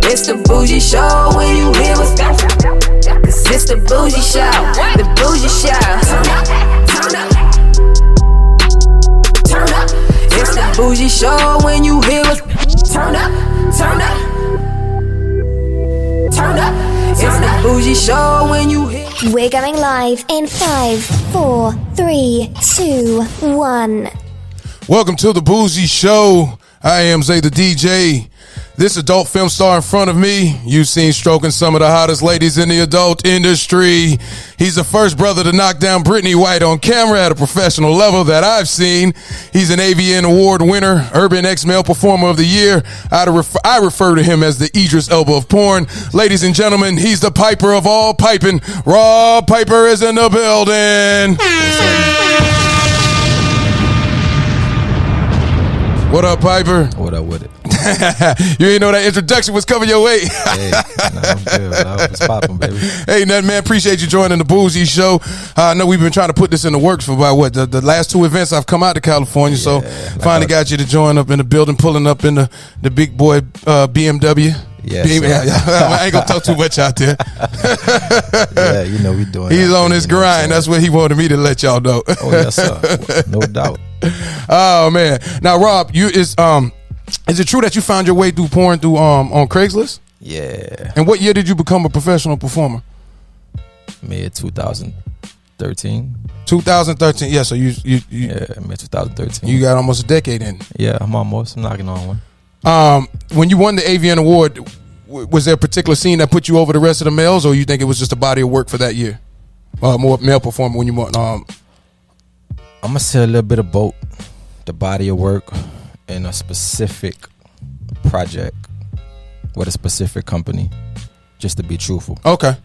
It's the Bougie Show when you hear what's going on. Cause it's the Bougie Show, the Bougie Show. Turn up, turn up, turn up. It's the Bougie Show when you hear what's turn up, turn up, turn up. It's the Bougie Show when you hear. We're going live in 5, 4, 3, 2, 1. Welcome to the Bougie Show. I am Zay the DJ. This adult film star in front of me, you've seen stroking some of the hottest ladies in the adult industry. He's the first brother to knock down Brittany White on camera at a professional level that I've seen. He's an AVN Award winner, Urban X-Male Performer of the Year. I refer to him as the Idris Elba of porn. Ladies and gentlemen, he's the piper of all piping. Rob Piper is in the building. What up, Piper? What up with it? You ain't know that introduction was coming your way. Hey, I'm good. I hope it's popping, baby. Hey, nothing, man. Appreciate you joining the Bougie Show. I know we've been trying to put this in the works for about, the last 2 events I've come out to California, so finally got you to join up in the building, pulling up in the big boy BMW. Yes, I ain't gonna talk too much out there. Yeah, you know we doing. He's on his grind. That's what he wanted me to let y'all know. Oh yes, sir. No doubt. Oh man. Now, Rob, is it true that you found your way through porn through on Craigslist? Yeah. And what year did you become a professional performer? Mid 2013. 2013. Yeah. So you Yeah, mid 2013. you got almost a decade in. Yeah, I'm knocking on one. When you won the AVN Award, was there a particular scene that put you over the rest of the males, or you think it was just a body of work for that year? More male performer when you won. I'm gonna say a little bit of both. The body of work in a specific project with a specific company, just to be truthful. Okay.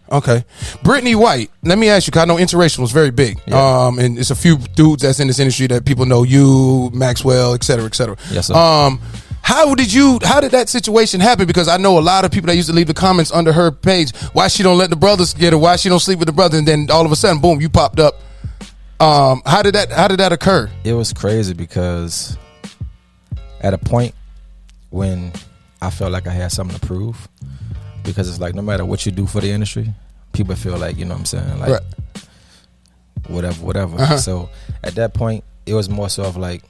Brittany White, let me ask you, because I know interracial is very big. Yeah. And it's a few dudes that's in this industry that people know, you, Maxwell, et cetera, et cetera. Yes, sir. How did that situation happen? Because I know a lot of people that used to leave the comments under her page, why she don't let the brothers get her, why she don't sleep with the brother, and then all of a sudden, boom, you popped up. How did that occur? It was crazy because at a point when I felt like I had something to prove, because it's like no matter what you do for the industry, people feel like, you know what I'm saying, like right. whatever. Uh-huh. So at that point, it was more so of like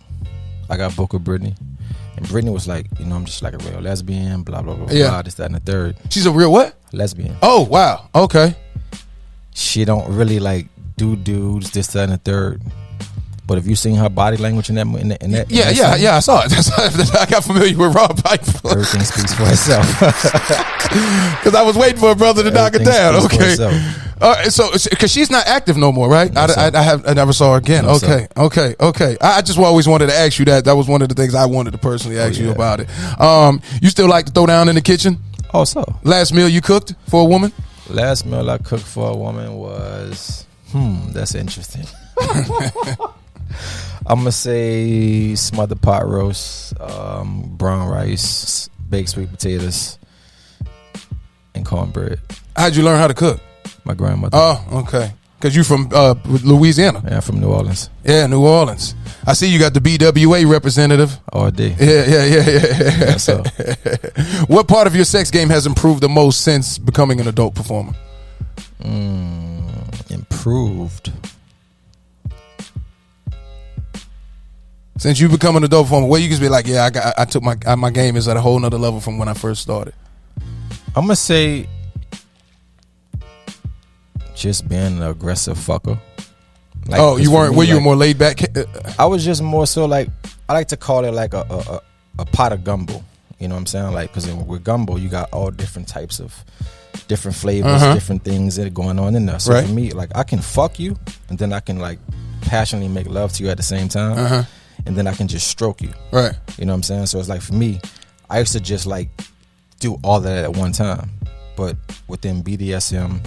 I got booked with Brittany, and Brittany was like, you know, I'm just like a real lesbian, blah blah blah, blah, this, that, and the third. She's a real what? Lesbian. Oh wow, okay. She don't really like do dudes, this, that, and the third. But if you seen her body language in that Yeah, I saw it. I got familiar with Rob Piper. Everything speaks for itself. Because I was waiting for a brother to knock it down. Okay. So because she's not active no more, right? No, I never saw her again. No, Okay. I just always wanted to ask you that. That was one of the things I wanted to personally ask you about it. You still like to throw down in the kitchen? Oh, so Last meal you cooked for a woman? Last meal I cooked for a woman was that's interesting. I'm gonna say smothered pot roast, brown rice, baked sweet potatoes, and cornbread. How'd you learn how to cook? My grandmother. Oh, okay. Because you from Louisiana. Yeah, from New Orleans. Yeah, New Orleans. I see you got the BWA representative. All day. Yeah. Yes, sir. What part of your sex game has improved the most since becoming an adult performer? Improved. Since you become an adult performer, where you can be like, yeah, I took my game is at a whole nother level from when I first started. I'm gonna say just being an aggressive fucker. Like, you weren't? Were you more laid back? I was just more so like, I like to call it like a pot of gumbo. You know what I'm saying? Like, because with gumbo, you got all different types of different flavors, different things that are going on in there. So right. For me, like, I can fuck you, and then I can like passionately make love to you at the same time, and then I can just stroke you. Right. You know what I'm saying? So it's like, for me, I used to just like do all of that at one time, but within BDSM,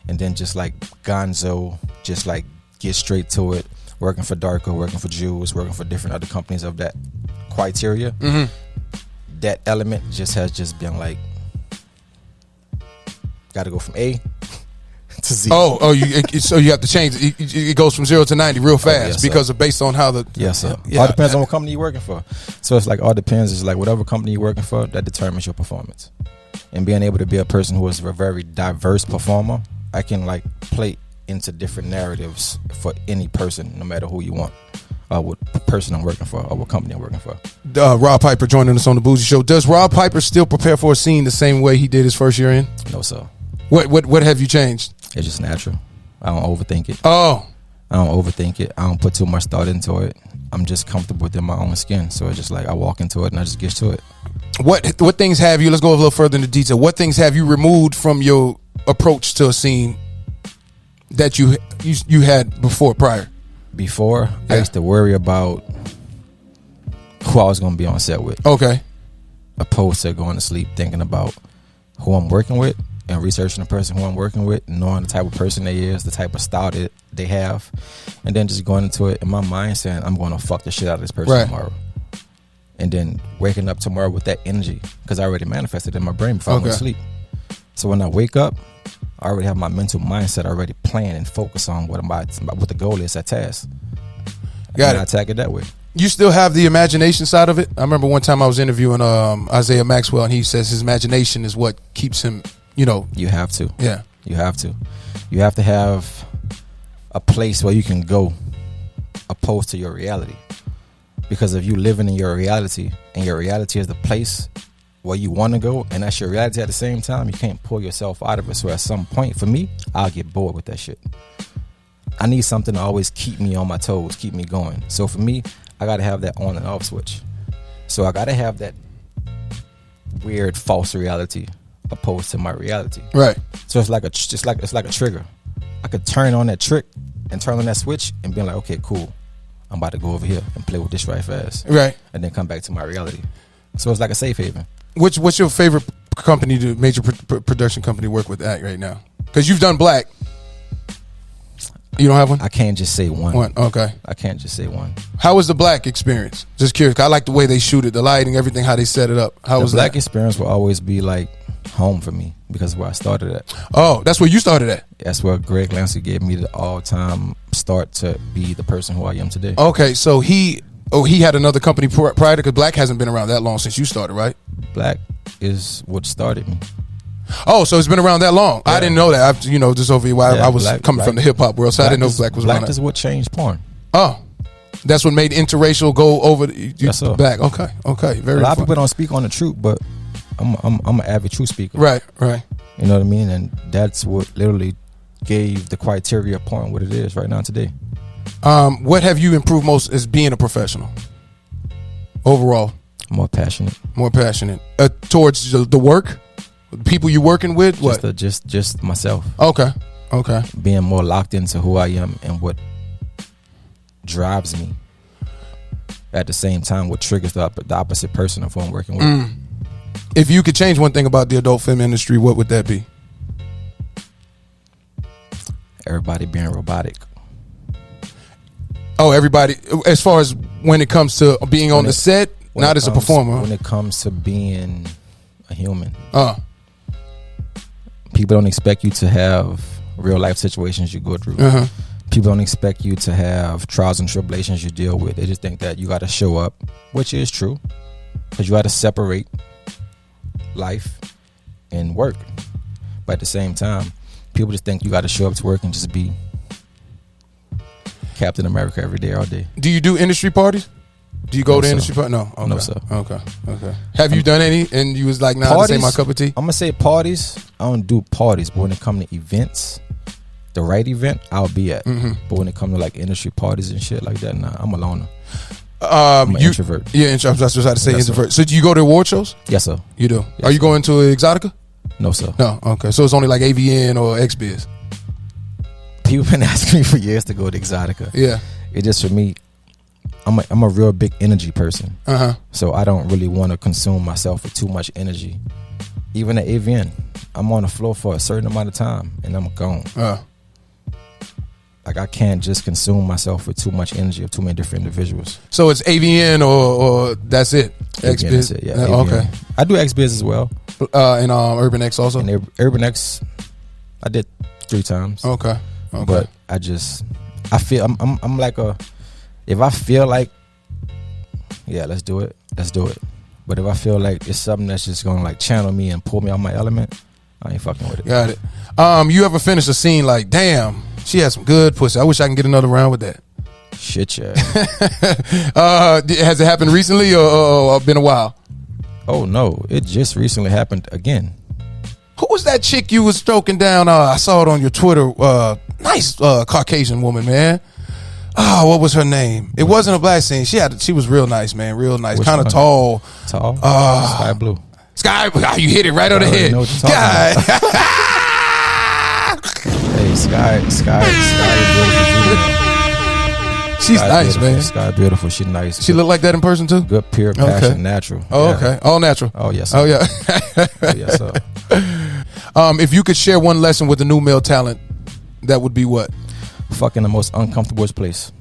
and then just like gonzo, just like get straight to it, working for Darko, working for Jews, working for different other companies of that criteria. That element just has just been like, got to go from A to Z. So you have to change it. It goes from 0 to 90 real fast, yes, because of based on how the all depends on what company you're working for. So it's like all depends. It's like whatever company you're working for, that determines your performance. and being able to be a person who is a very diverse performer, I can like play into different narratives for any person, no matter who you want, what person I'm working for, or what company I'm working for. Rob Piper joining us on the Bougie Show. Does Rob Piper still prepare for a scene the same way he did his first year in? No, sir. What have you changed? It's just natural. I don't overthink it. Oh. I don't overthink it. I don't put too much thought into it. I'm just comfortable within my own skin. So it's just like I walk into it and I just get to it. What things have you, let's go a little further into detail. What things have you removed from your approach to a scene that you had prior? Before, I used to worry about who I was going to be on set with. Okay. Opposed to going to sleep thinking about who I'm working with and researching the person who I'm working with, knowing the type of person they is, the type of style that they have, and then just going into it in my mind saying, I'm going to fuck the shit out of this person tomorrow. And then waking up tomorrow with that energy, because I already manifested in my brain before I went to sleep. So when I wake up, I already have my mental mindset already planned and focused on what the goal is, that task. Got it. I attack it that way. You still have the imagination side of it? I remember one time I was interviewing Isaiah Maxwell, and he says his imagination is what keeps him, You have to. Yeah. You have to. You have to have a place where you can go opposed to your reality. Because if you living in your reality, and your reality is the place where you want to go, and that's your reality at the same time, you can't pull yourself out of it. So at some point, for me, I'll get bored with that shit. I need something to always keep me on my toes, keep me going. So for me, I got to have that on and off switch. So I got to have that weird false reality opposed to my reality. Right. So it's like a trigger. I could turn on that trick and turn on that switch and be like, okay, cool. I'm about to go over here and play with this right fast. Right. And then come back to my reality. So it's like a safe haven. What's your favorite company, major production company to work with right now? Because you've done Black. You don't have one? I can't just say one. Okay. I can't just say one. How was the Black experience? Just curious. I like the way they shoot it, the lighting, everything, how they set it up. How was the Black that? experience will always be like home for me because of where I started at. Oh, that's where you started at? That's where Greg Lansky gave me the all-time start to be the person who I am today. Okay, so he had another company prior to, because Black hasn't been around that long since you started, right? Black is what started me. Oh, so it's been around that long. Yeah. I didn't know that. Just over here, I was coming from the hip hop world, so I didn't know Black was around. Black is what changed porn. Oh, that's what made interracial go over Yes, sir. Black. Okay, very. A lot of people don't speak on the truth, but I'm an avid truth speaker. Right. You know what I mean? And that's what literally gave the criteria of porn what it is right now today. What have you improved most as being a professional overall? More passionate. Towards the work, the people you're working with. What? Just myself. Okay. Being more locked into who I am and what drives me. At the same time, what triggers the opposite person of who I'm working with. If you could change one thing about the adult film industry, what would that be? Everybody being robotic. Oh, everybody. As far as when it comes to being on the set, not as a performer. When it comes to being a human. People don't expect you to have real life situations you go through. Uh-huh. People don't expect you to have trials and tribulations you deal with. They just think that you got to show up, which is true, because you got to separate life and work. But at the same time, people just think you got to show up to work and just be Captain America every day, all day. Do you do industry parties? Do you go to industry parties? No. Okay. No, sir. Okay. Have you done any? And you was like, nah, this ain't my cup of tea? I'm going to say parties. I don't do parties, but when it comes to events, the right event, I'll be at. Mm-hmm. But when it comes to like industry parties and shit like that, nah, I'm a loner. I'm an introvert. Yeah, I was just about to say introvert. So do you go to award shows? Yes, sir. You do? Yes, Are you going to Exotica? No, sir. No, okay. So it's only like AVN or XBiz? People been asking me for years to go to Exotica. Yeah. It just, for me, I'm a real big energy person. Uh-huh. So I don't really want to consume myself with too much energy. Even at AVN, I'm on the floor for a certain amount of time and I'm gone. Like I can't just consume myself with too much energy of too many different individuals. So it's AVN or that's it? XBiz. That's it, yeah. Okay. I do XBiz as well. And Urban X also? And Urban X, I did 3 times. Okay. But I feel I'm like if I feel like, yeah, let's do it. But if I feel like it's something that's just gonna like channel me and pull me out my element, I ain't fucking with it. Got it. You ever finish a scene like, damn, she had some good pussy. I wish I can get another round with that. Shit, yeah. Has it happened recently or been a while? Oh no, it just recently happened again. Who was that chick you was stroking down? I saw it on your Twitter. Nice Caucasian woman, man. Oh, what was her name? It wasn't a black scene. She was real nice, man. Real nice. Kind of tall. Tall? Sky blue. Sky, you hit it right on the head. Know what you're talking about. Hey, Sky is beautiful. She's nice, man. Sky beautiful. She's nice. She look like that in person too? Good, pure passion, natural. Oh, yeah. Okay. All natural. Oh, yes, sir. Oh, yeah. Oh, yes, sir. If you could share one lesson with the new male talent, that would be what? Fucking the most uncomfortable place.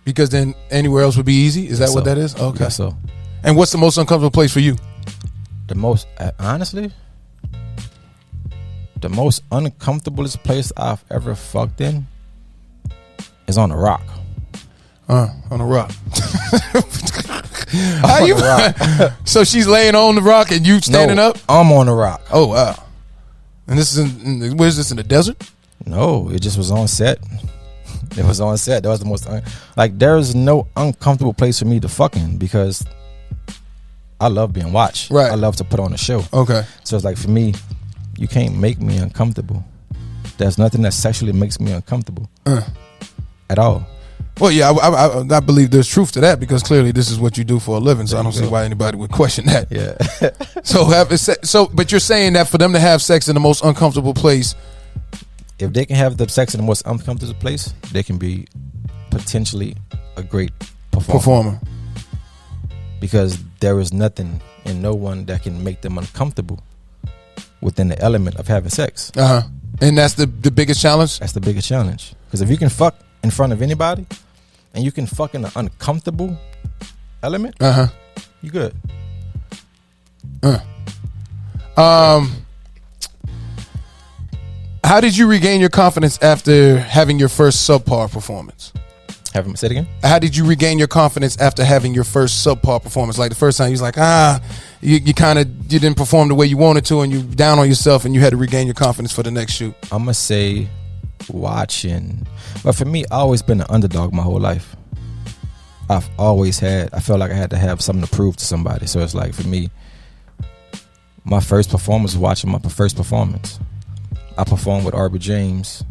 Because then anywhere else would be easy? Is that what that is? Okay. Yes, so. And what's the most uncomfortable place for you? The most, honestly, the most uncomfortablest place I've ever fucked in is on a rock. On a rock. How you? So she's laying on the rock and you standing up? I'm on the rock. Oh, wow. And this is where is this, in the desert? No, it just was on set. It was on set. That was the most there's no uncomfortable place for me to fuck in because I love being watched. Right. I love to put on a show. Okay. So it's like, for me, you can't make me uncomfortable. There's nothing that sexually makes me uncomfortable at all. Well, yeah, I believe there's truth to that because clearly this is what you do for a living. So I don't see why anybody would question that. Yeah. But you're saying that for them to have sex in the most uncomfortable place, if they can have the sex in the most uncomfortable place, they can be potentially a great performer. Because there is nothing and no one that can make them uncomfortable within the element of having sex. And that's the biggest challenge? That's the biggest challenge. Because if you can fuck in front of anybody and you can fuck in an uncomfortable element, you good. How did you regain your confidence after having your first subpar performance? Say it again? How did you regain your confidence after having your first subpar performance? Like the first time you was like, you didn't perform the way you wanted to and you down on yourself and you had to regain your confidence for the next shoot. I'm going to say watching. But for me, I've always been an underdog my whole life. I felt like I had to have something to prove to somebody. So it's like, for me, my first performance was watching my first performance. I performed with Arbor James.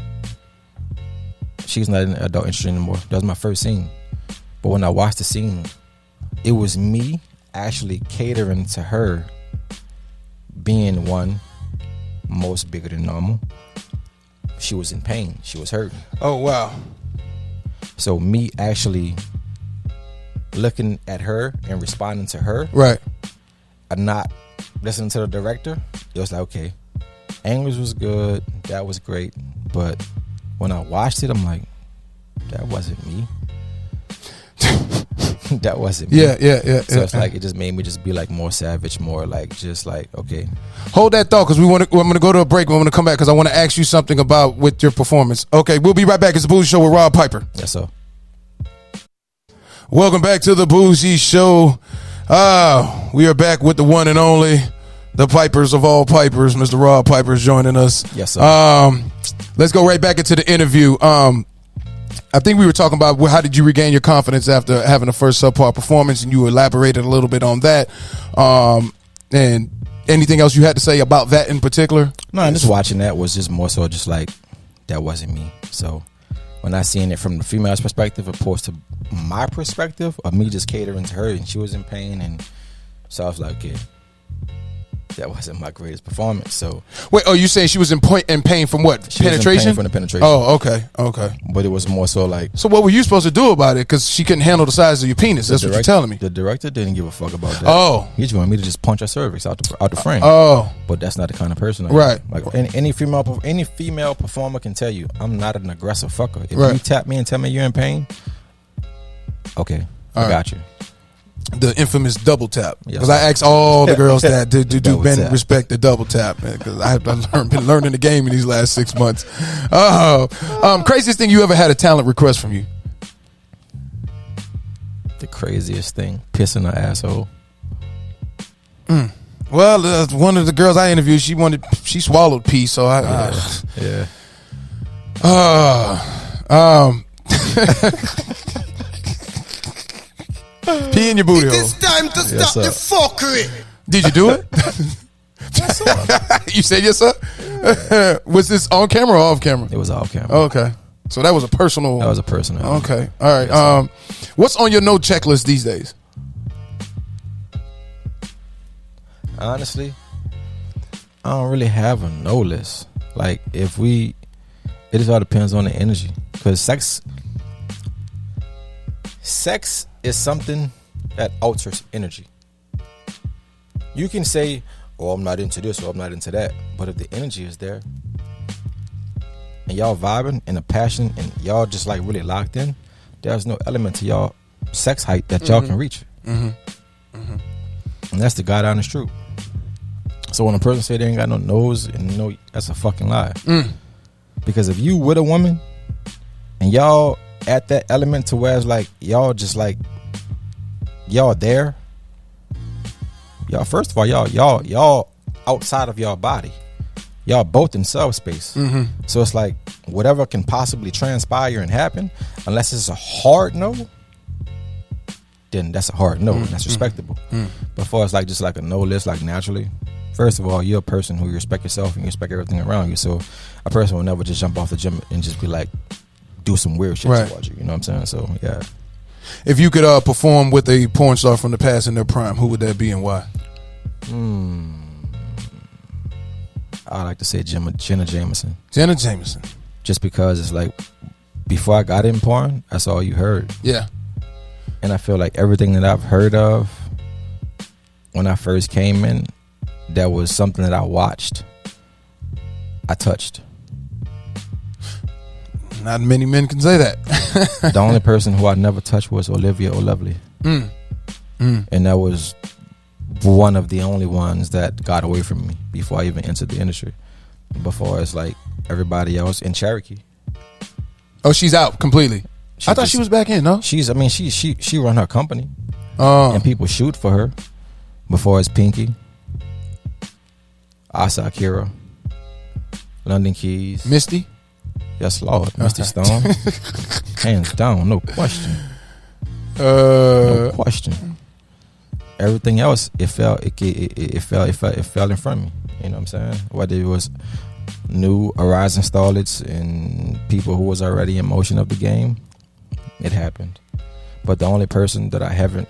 She's not in the adult industry anymore. That was my first scene. But when I watched the scene, it was me actually catering to her being one, most bigger than normal. She was in pain. She was hurting. Oh, wow. So me actually looking at her and responding to her. Right. And not listening to the director. It was like, okay, English was good. That was great. But when I watched it, I'm like, that wasn't me. That wasn't me. Yeah. So it's like, it just made me just be like more savage, more like, just like, okay. Hold that thought because I'm going to go to a break. I'm going to come back because I want to ask you something about with your performance. Okay, we'll be right back. It's the Bougie Show with Rob Piper. Yes, sir. Welcome back to the Bougie Show. We are back with the one and only, the Pipers of all Pipers. Mr. Rob Piper is joining us. Yes, sir. Let's go right back into the interview. I think we were talking about how did you regain your confidence after having a first subpar performance, and you elaborated a little bit on that. And anything else you had to say about that in particular? No, and just watching that was just more so just like, that wasn't me. So when I seen it from the female's perspective opposed to my perspective of me just catering to her and she was in pain, and so I was like, okay, that wasn't my greatest performance. So wait, you saying she was in pain from what? She penetration? was in pain from the penetration. Oh, okay. But it was more so like. So what were you supposed to do about it? Because she couldn't handle the size of your penis. That's what you're telling me. The director didn't give a fuck about that. Oh, he just wanted me to just punch her cervix out the frame. Oh, but that's not the kind of person I am. Right. Like any female performer can tell you, I'm not an aggressive fucker. If right. you tap me and tell me you're in pain, okay, I got you. The infamous double tap, because yes, I asked all the girls that do men respect the double tap, because I've been learning the game in these last 6 months. Craziest thing you ever had a talent request from you? The craziest thing, pissing her asshole. Well, one of the girls I interviewed, she swallowed pee, so Yeah. Pee in your booty hole. It's time to stop the fuckery. Did you do it? You said yes, sir? Was this on camera or off camera? It was off camera. Okay. So that was a personal. That was a personal. Okay. All right. What's on your no checklist these days? Honestly, I don't really have a no list. Like, it just all depends on the energy. Because sex is something that alters energy. You can say, oh, I'm not into this or I'm not into that. But if the energy is there and y'all vibing and the passion and y'all just like really locked in, there's no element to y'all sex height that y'all can reach. And that's the God honest truth. So when a person say they ain't got no nose, and you know, that's a fucking lie. Because if you with a woman and y'all at that element to where it's like y'all just like y'all there, y'all first of all y'all outside of y'all body, y'all both in subspace. So it's like whatever can possibly transpire and happen, unless it's a hard no, then that's a hard no, and that's respectable. But for it's like just like a no list, like naturally, first of all, you're a person who you respect yourself and you respect everything around you. So a person will never just jump off the gym and just be like, do some weird shit towards you. You know what I'm saying? So yeah. If you could perform with a porn star from the past in their prime, who would that be and why? I like to say Jenna Jameson. Jenna Jameson. Just because it's like before I got in porn, that's all you heard. Yeah. And I feel like everything that I've heard of when I first came in, that was something that I watched, I touched. Not many men can say that. The only person who I never touched was Olivia O'Lovely. And that was one of the only ones that got away from me before I even entered the industry. Before it's like everybody else in Cherokee. Oh, she's out completely. I thought she was back in, no? She run her company. And people shoot for her. Before it's Pinky, Asa Akira, London Keys, Misty. Yes, Lord, okay. Misty Stone, hands down, no question. No question. Everything else, it fell in front of me. You know what I'm saying? Whether it was new arising starlets and people who was already in motion of the game, it happened. But the only person that I haven't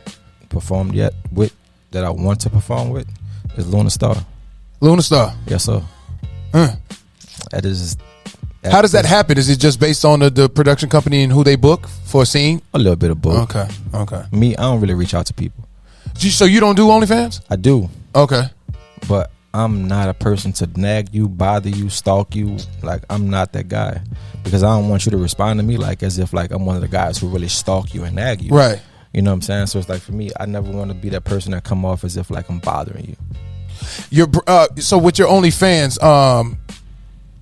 performed yet with, that I want to perform with, is Luna Star. Luna Star. Yes, sir. That is. How does that happen? Is it just based on the production company and who they book for a scene? A little bit of both. Okay. Me, I don't really reach out to people. So you don't do OnlyFans? I do. Okay. But I'm not a person to nag you, bother you, stalk you. Like, I'm not that guy. Because I don't want you to respond to me like as if like I'm one of the guys who really stalk you and nag you. Right. You know what I'm saying? So it's like for me, I never want to be that person that come off as if like I'm bothering you. So with your OnlyFans,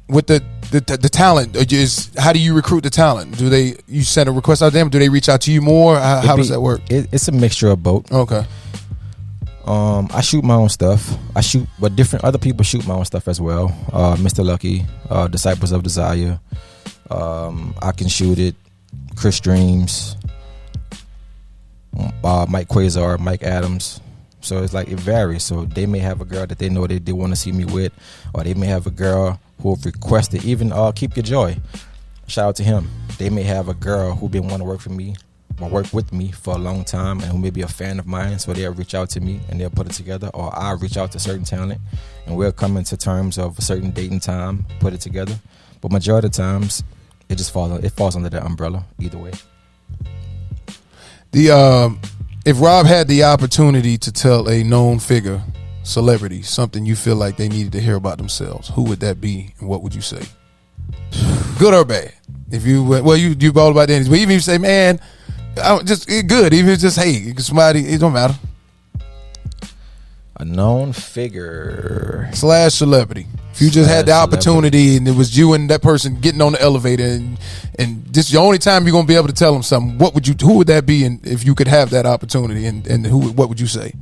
with the talent, how do you recruit the talent? You send a request out to them? Do they reach out to you more? How does that work? It's a mixture of both. Okay. I shoot my own stuff. But different other people shoot my own stuff as well. Mr. Lucky, Disciples of Desire. I Can Shoot It, Chris Dreams, Mike Quasar, Mike Adams. So it's like it varies. So they may have a girl that they know they want to see me with, or they may have a girl who have requested, even Keep Your Joy. Shout out to him. They may have a girl who been wanting to work with me for a long time and who may be a fan of mine, so they'll reach out to me and they'll put it together, or I'll reach out to certain talent and we'll come into terms of a certain date and time, put it together. But majority of the times it falls under that umbrella either way. If Rob had the opportunity to tell a known figure, celebrity, something you feel like they needed to hear about themselves, who would that be and what would you say? Good or bad? If you all about that, but even if you say, man, just good, even if it's just, hey, somebody, it don't matter. A known figure / celebrity. If you just had the opportunity and it was you and that person getting on the elevator and this is the only time you're gonna be able to tell them something, who would that be? And if you could have that opportunity, and what would you say?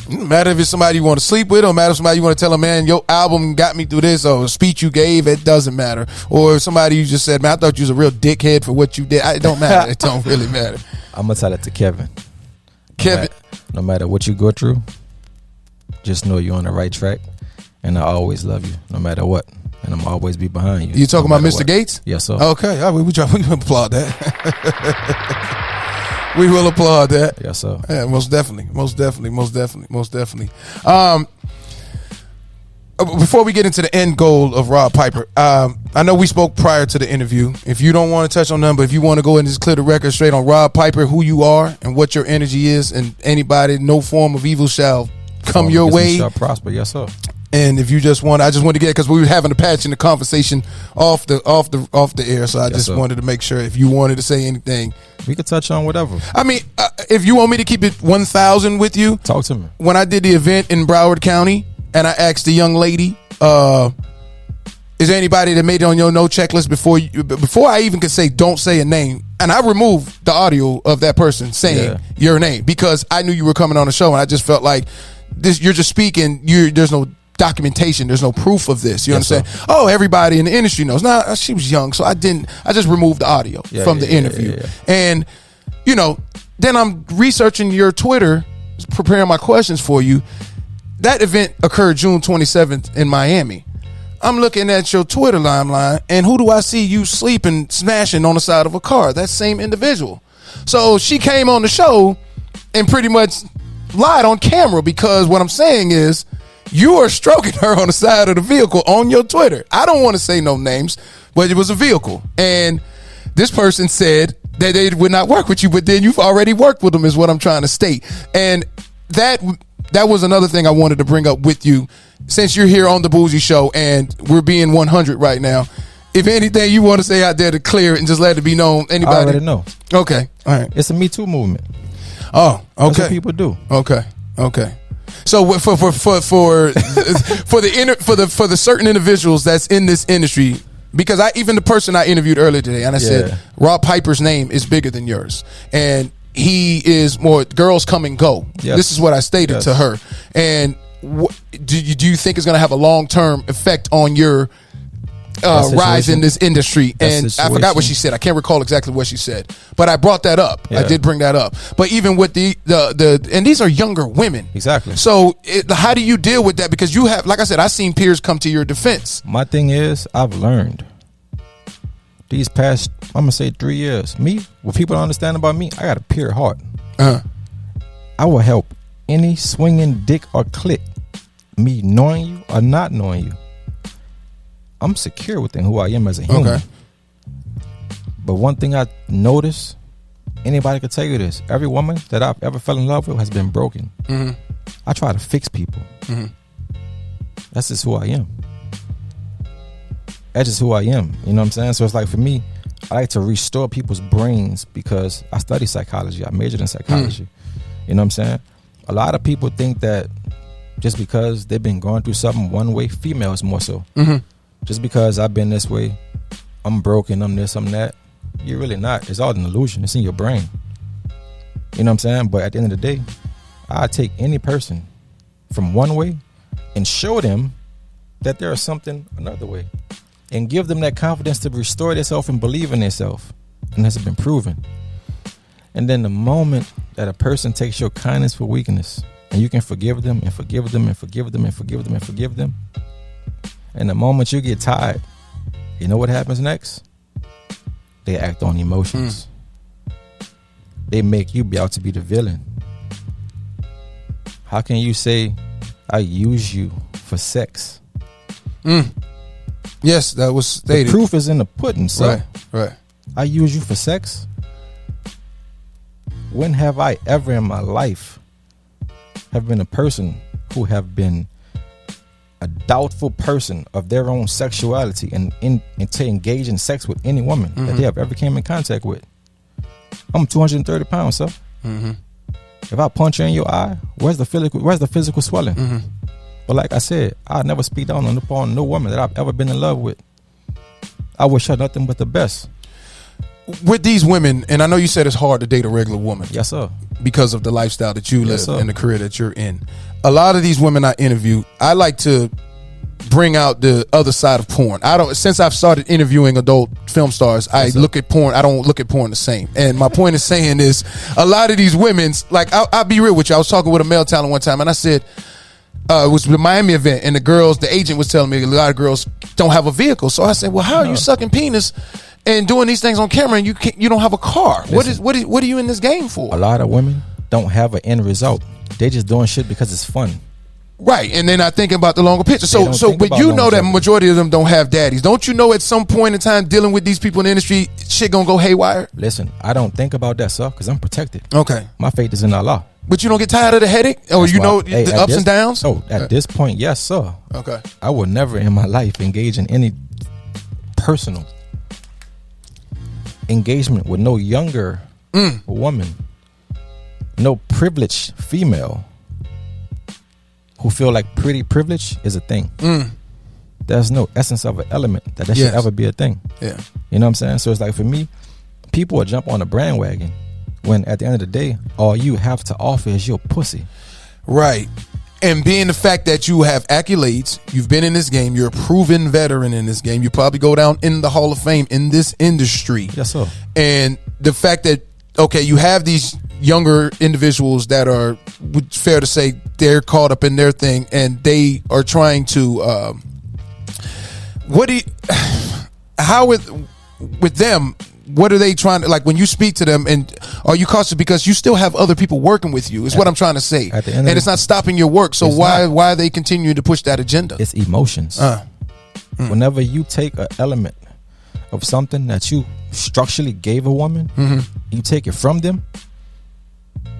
It don't matter if it's somebody you want to sleep with, or matter if somebody you want to tell them, man, your album got me through this, or a speech you gave, it doesn't matter. Or somebody you just said, man, I thought you was a real dickhead for what you did. It don't matter. It don't really matter. I'm gonna tell that to Kevin. Kevin, no matter what you go through, just know you're on the right track, and I always love you, no matter what, and I'm always be behind you. You talking no about Mr. What. Gates? Yes, sir. Okay, we applaud that. We will applaud that. Yes, sir. Yeah, most definitely. Before we get into the end goal of Rob Piper, I know we spoke prior to the interview. If you don't want to touch on them, but if you want to go and just clear the record straight on Rob Piper, who you are and what your energy is, and anybody, no form of evil shall come your way. Shall prosper, yes, sir. And if you just want, I just wanted to get it because we were having a passionate conversation off the air, so I just wanted to make sure if you wanted to say anything, we could touch on whatever. I mean, if you want me to keep it 1,000 with you, talk to me. When I did the event in Broward County, and I asked the young lady, is there anybody that made it on your no checklist before I even could say don't say a name? And I removed the audio of that person saying your name because I knew you were coming on the show, and I just felt like this. You're just speaking. There's no documentation. There's no proof of this. You know what I'm saying? Oh, everybody in the industry knows. Nah, she was young, so I just removed the audio from the interview. And then I'm researching your Twitter, preparing my questions for you. That event occurred June 27th in Miami. I'm looking at your Twitter timeline, and who do I see you sleeping, smashing on the side of a car? That same individual. So she came on the show and pretty much lied on camera, because what I'm saying is you are stroking her on the side of the vehicle on your Twitter. I don't want to say no names, but it was a vehicle. And this person said that they would not work with you, but then you've already worked with them is what I'm trying to state. And that was another thing I wanted to bring up with you, since you're here on the Bougie Show and we're being 100 right now. If anything you want to say out there to clear it and just let it be known, anybody? I already know. Okay, all right. It's a Me Too movement. Oh, okay. That's what people do. Okay. So for the certain individuals that's in this industry, because even the person I interviewed earlier today, and I said Rob Piper's name is bigger than yours, and he is more girls come and go. Yes. This is what I stated to her. And do you think it's going to have a long-term effect on your rise in this industry? And I forgot what she said. I can't recall exactly what she said, but I brought that up. I did bring that up. But even with the and these are younger women. Exactly. So how do you deal with that? Because you have, like I said, I've seen peers come to your defense. My thing is, I've learned these past, I'm going to say 3 years, what people don't understand about me, I got a pure heart. I will help any swinging dick or clit, me knowing you or not knowing you. I'm secure within who I am as a human. Okay. But one thing I noticed, anybody could tell you this, every woman that I've ever fell in love with has been broken. Mm-hmm. I try to fix people. Mm-hmm. That's just who I am. That's just who I am. You know what I'm saying? So it's like, for me, I like to restore people's brains because I study psychology. I majored in psychology. You know what I'm saying? A lot of people think that just because they've been going through something one way, females more so. Mm-hmm. Just because I've been this way, I'm broken, I'm this, I'm that. You're really not. It's all an illusion. It's in your brain. You know what I'm saying? But at the end of the day, I take any person from one way and show them that there is something another way, and give them that confidence to restore themselves and believe in themselves. And that's been proven. And then the moment that a person takes your kindness for weakness, and you can forgive them and forgive them and forgive them and forgive them and forgive them, and the moment you get tired, you know what happens next? They act on emotions. They make you be out to be the villain. How can you say, I use you for sex? Yes, that was stated. The proof is in the pudding, so right. I use you for sex? When have I ever in my life have been a person who have been a doubtful person of their own sexuality and to engage in sex with any woman that they have ever came in contact with? I'm 230 pounds, sir. If I punch you in your eye, where's the physical swelling? But like I said, I never speak down upon no woman that I've ever been in love with. I wish her nothing but the best. with these women, and I know you said it's hard to date a regular woman. Yes, sir. Because of the lifestyle that you live Yes, sir. and the career that you're in. A lot of these women I interview, I like to bring out the other side of porn. Since I've started interviewing adult film stars, I look at porn. I don't look at porn the same. And my point is saying is, a lot of these women's, like, I'll be real with you. I was talking with a male talent one time, and I said, it was the Miami event, and the agent was telling me a lot of girls don't have a vehicle. So I said, well, how are you sucking penis and doing these things on camera and you don't have a car? Listen, what are you in this game for? A lot of women don't have an end result. They just doing shit because it's fun. Right, and they're not thinking about the longer picture. So but you know that majority of them don't have daddies. Don't you know at some point in time dealing with these people in the industry, shit gonna go haywire? Listen, I don't think about that, sir, because I'm protected. Okay. My faith is in Allah. But you don't get tired of the headache? Or the ups and downs? Oh, at this point, yes, sir. Okay. I will never in my life engage in any personal engagement with no younger woman, no privileged female who feel like pretty privilege is a thing. There's no essence of an element that should ever be a thing. Yeah. You know what I'm saying? So it's like, for me, people will jump on the bandwagon when at the end of the day, all you have to offer is your pussy. Right. And being the fact that you have accolades, you've been in this game, you're a proven veteran in this game, you probably go down in the Hall of Fame in this industry. Yes, sir. And the fact that, okay, you have these younger individuals that are, fair to say, they're caught up in their thing and they are trying to, how with them, what are they trying to, like, when you speak to them, and are you cautious because you still have other people working with you is what I'm trying to say. At the end and it's not stopping your work. So why are they continuing to push that agenda? It's emotions. Whenever you take an element of something that you structurally gave a woman, you take it from them.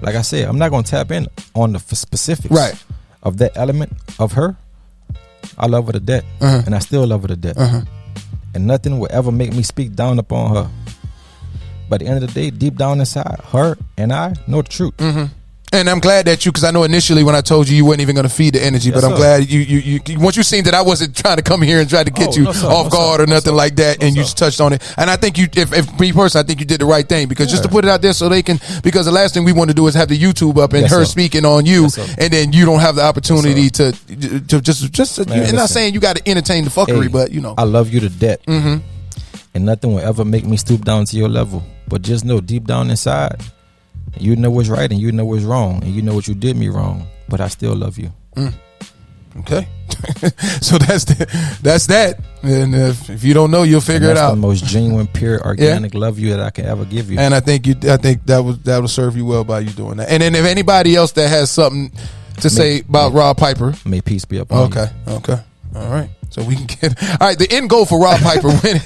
Like I said, I'm not going to tap in on the specifics of that element of her. I love her to death, and I still love her to death. And nothing will ever make me speak down upon her. But at the end of the day, deep down inside, her and I know the truth. And I'm glad that because I know initially when I told you weren't even going to feed the energy, but I'm glad you once you seen that I wasn't trying to come here and try to get you off guard or nothing like that, and you just touched on it. And I think if me personally, I think you did the right thing, because just to put it out there so they can, because the last thing we want to do is have the YouTube up and her speaking on you, and then you don't have the opportunity to just. Man, I'm not saying you got to entertain the fuckery, but you know, I love you to death, and nothing will ever make me stoop down to your level. But just know, deep down inside, you know what's right and you know what's wrong, and you know what you did me wrong, but I still love you. Okay. So that's that. And if you don't know, you'll figure it out. That's the most genuine, pure, organic love you that I can ever give you. And I think that will serve you well by you doing that. And then if anybody else that has something to say about Rob Piper, may peace be upon you. Okay. All right. So we can get the end goal for Rob Piper winning.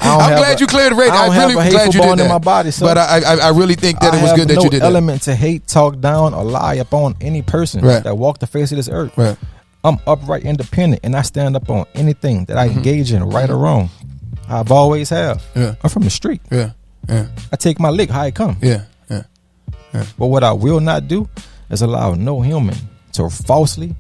I'm glad you cleared the radio. I'm really glad you did that. In my body, so but I really think that it was good that you did that. I have no element to hate, talk down, or lie upon any person that walk the face of this earth. Right. I'm upright, independent, and I stand up on anything that I engage in, right or wrong. I've always have. Yeah. I'm from the street. Yeah. I take my lick how it come. Yeah. But what I will not do is allow no human to falsely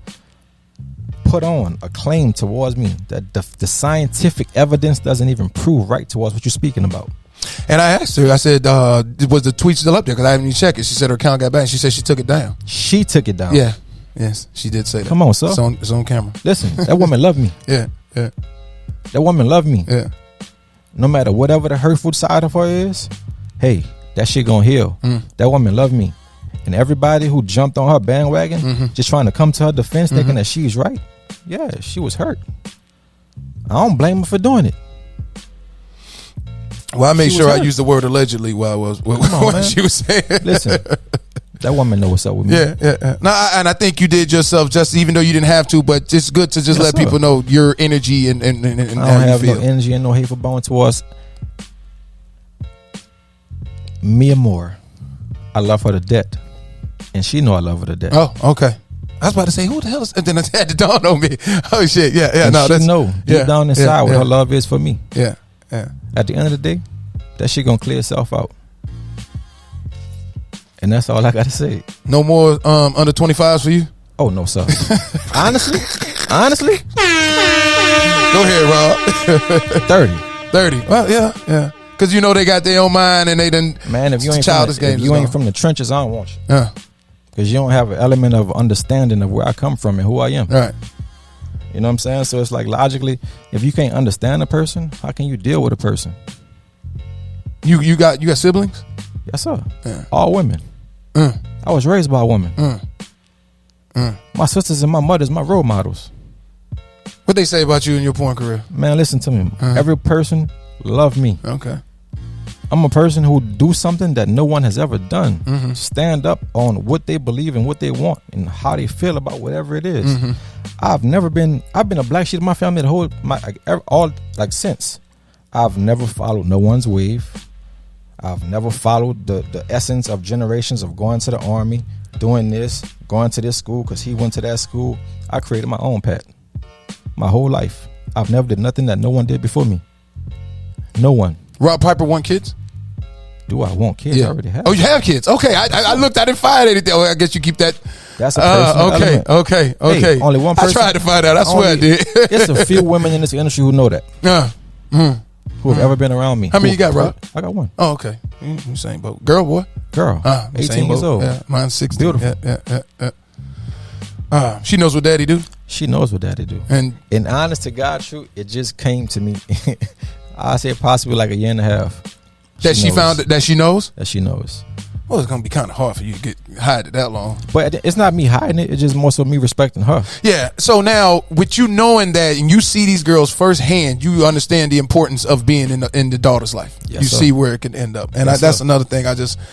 put on a claim towards me that the scientific evidence doesn't even prove right towards what you're speaking about. And I asked her, I said, was the tweet still up there? Because I haven't even checked it. She said her account got back. She said she took it down. She took it down. Yeah. Yes, she did say that. Come on, sir. It's on camera. Listen, that woman loved me. Yeah. That woman loved me. Yeah. No matter whatever the hurtful side of her is, hey, that shit gonna heal. That woman loved me. And everybody who jumped on her bandwagon, just trying to come to her defense, thinking that she's right, yeah, she was hurt. I don't blame her for doing it. Well, I made sure I used the word allegedly while she was saying. Listen, that woman know what's up with me. Yeah. No, and I think you did yourself justice, even though you didn't have to. But it's good to just let people know your energy and I don't how have you feel. No energy and no hateful bone towards Mia Moore. I love her to death, and she know I love her to death. Oh, okay. I was about to say, who the hell is? And then it had to dawn on me. Oh shit, yeah. And No, she know deep down inside what her love is for me. Yeah. At the end of the day, that shit gonna clear itself out, and that's all I gotta say. No more under 25s for you? Oh no, sir. honestly, go ahead, Rob. 30. Well, yeah. Because you know they got their own mind and they done. Man, if you ain't from the trenches, I don't want you. Yeah. Because you don't have an element of understanding of where I come from and who I am. Right. You know what I'm saying? So it's like logically, if you can't understand a person, how can you deal with a person? You got siblings? Yes, sir. Yeah. All women. I was raised by a woman. My sisters and my mothers, my role models. What they say about you in your porn career? Man, listen to me. Every person love me. Okay. I'm a person who do something that no one has ever done. Stand up on what they believe and what they want and how they feel about whatever it is. I've been a black sheep of my family since. I've never followed no one's wave. I've never followed the essence of generations of going to the army, doing this, going to this school because he went to that school. I created my own path. My whole life. I've never did nothing that no one did before me. No one. Rob Piper want kids? Do I want kids? I already have. Oh, you have kids? Okay. I looked. I didn't find anything. Oh, I guess you keep that. That's a personal element. Okay. Hey, only one person. I tried to find out. I swear I did. It's a few women in this industry who know that. Who have ever been around me. How many you got, Rob? I got one. Oh, okay. Same boat. Girl, boy? Girl. 18 years old. Yeah, mine's 16. Beautiful. Yeah. She knows what daddy do? She knows what daddy do. And honest to God, truth, it just came to me. I say possibly like a year and a half. That she found that she knows? That she knows. Well, it's gonna be kind of hard for you to hide it that long. But it's not me hiding it. It's just more so me respecting her. Yeah. So now, with you knowing that, and you see these girls firsthand, you understand the importance of being in the daughter's life. Yes, you sir. see where it can end up, and Yes, that's sir. another thing.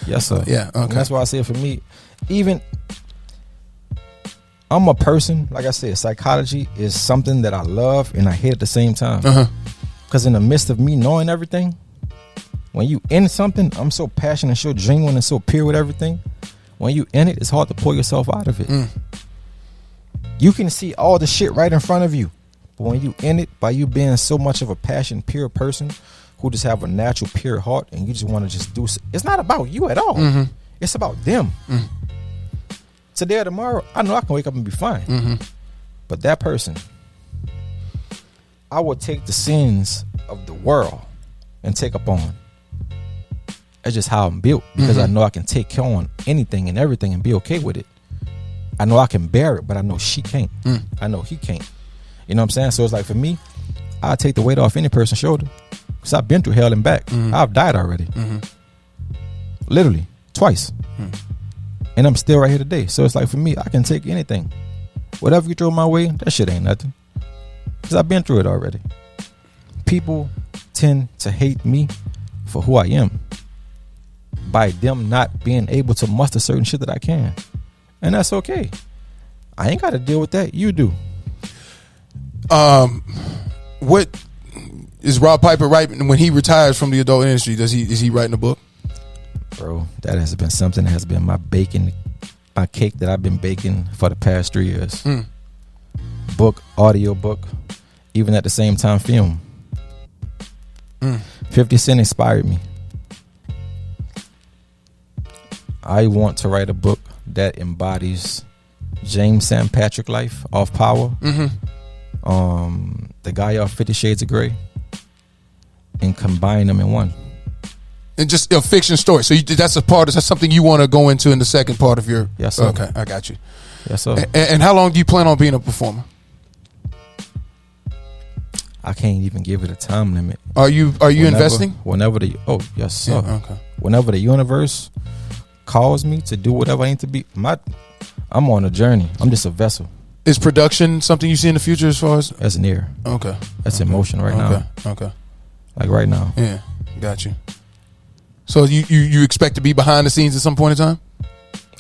Yes, sir. Yeah. Okay. And that's why I say for me, even I'm a person. Like I said, psychology is something that I love and I hate at the same time. Because in the midst of me knowing everything. When you in something, I'm so passionate and so genuine and so pure with everything. When you in it, it's hard to pull yourself out of it. You can see all the shit right in front of you. But when you in it, by you being so much of a passion, pure person who just have a natural, pure heart and you just want to just do, it's not about you at all. It's about them. Today or tomorrow, I know I can wake up and be fine. But that person, I will take the sins of the world and take up on. That's just how I'm built because I know I can take care on anything and everything and be okay with it. I know I can bear it, but I know she can't. I know he can't. You know what I'm saying? So it's like for me, I take the weight off any person's shoulder because I've been through hell and back. I've died already. Literally twice. And I'm still right here today. So it's like for me, I can take anything. Whatever you throw my way, that shit ain't nothing. Because I've been through it already. People tend to hate me for who I am by them not being able to muster certain shit that I can. And that's okay. I ain't got to deal with that. You do. What is Rob Piper writing when he retires from the adult industry? Is he writing a book? Bro, that has been something that has been my cake that I've been baking for the past 3 years. Book, audio book, even at the same time film. 50 Cent inspired me. I want to write a book that embodies James St. Patrick life off Power, the guy off 50 Shades of Grey, and combine them in one. And just a fiction story. So that's something you want to go into in the second part of your. Yes, sir. Okay, I got you. Yes, sir. And how long do you plan on being a performer? I can't even give it a time limit. Are you investing? Yes, sir. Yeah, okay. Whenever the universe calls me to do whatever I need to be, I'm on a journey. I'm just a vessel. Is production something you see in the future as far as? That's near. Okay. That's in motion right now. Okay. Like right now. Yeah, got you. So you expect to be behind the scenes at some point in time?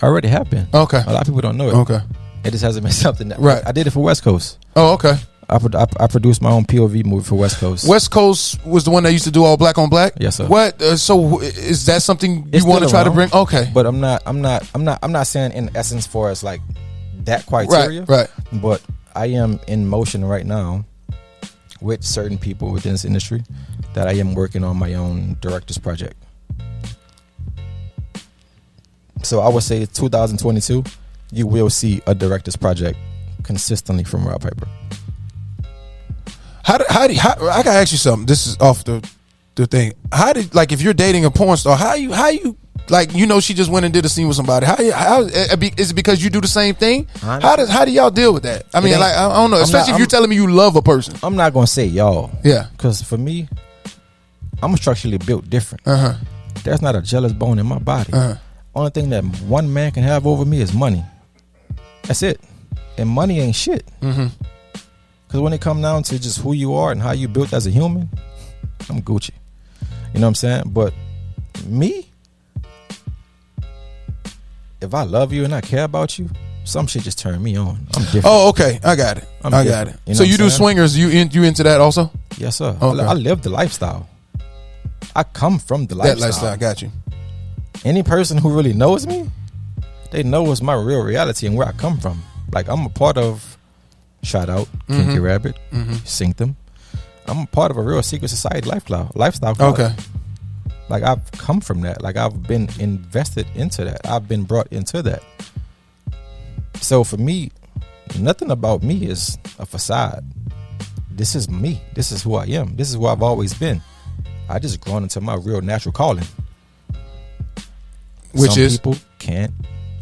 I already have been. Okay. A lot of people don't know it. Okay. It just hasn't been something that. Right. I did it for West Coast. Oh, okay. I produced my own POV movie for West Coast. West Coast was the one that used to do all black on black. Yes, sir. What? So is that something It's you want to still try to around, bring? Okay. But I'm not saying in essence for us like that criteria. Right. But I am in motion right now with certain people within this industry that I am working on my own director's project. So I would say 2022, you will see a director's project consistently from Rob Piper. How I gotta ask you something. This is off the the thing. How did, like, if you're dating a porn star, how you like, you know, she just went and did a scene with somebody. How is it because you do the same thing? Honestly, How do y'all deal with that? I mean, like, I don't know. Especially if you're telling me you love a person. I'm not gonna say y'all. Yeah. Because for me, I'm structurally built different. There's not a jealous bone in my body. Only thing that one man can have over me is money. That's it. And money ain't shit. Because when it comes down to just who you are and how you built as a human, I'm Gucci. You know what I'm saying? But me, if I love you and I care about you, some shit just turn me on. I'm different. Oh, okay. I got it. I got it. You know so you do swingers. You into that also? Yes, sir. Okay. I live the lifestyle. I come from the lifestyle. That lifestyle. I got you. Any person who really knows me, they know it's my real reality and where I come from. Like, I'm a part of, shout out, Kinky Rabbit, Synctum. I'm a part of a real secret society lifestyle club. Okay. Like, I've come from that. Like, I've been invested into that. I've been brought into that. So for me, nothing about me is a facade. This is me. This is who I am. This is who I've always been. I just grown into my real natural calling. Which Some is? people can't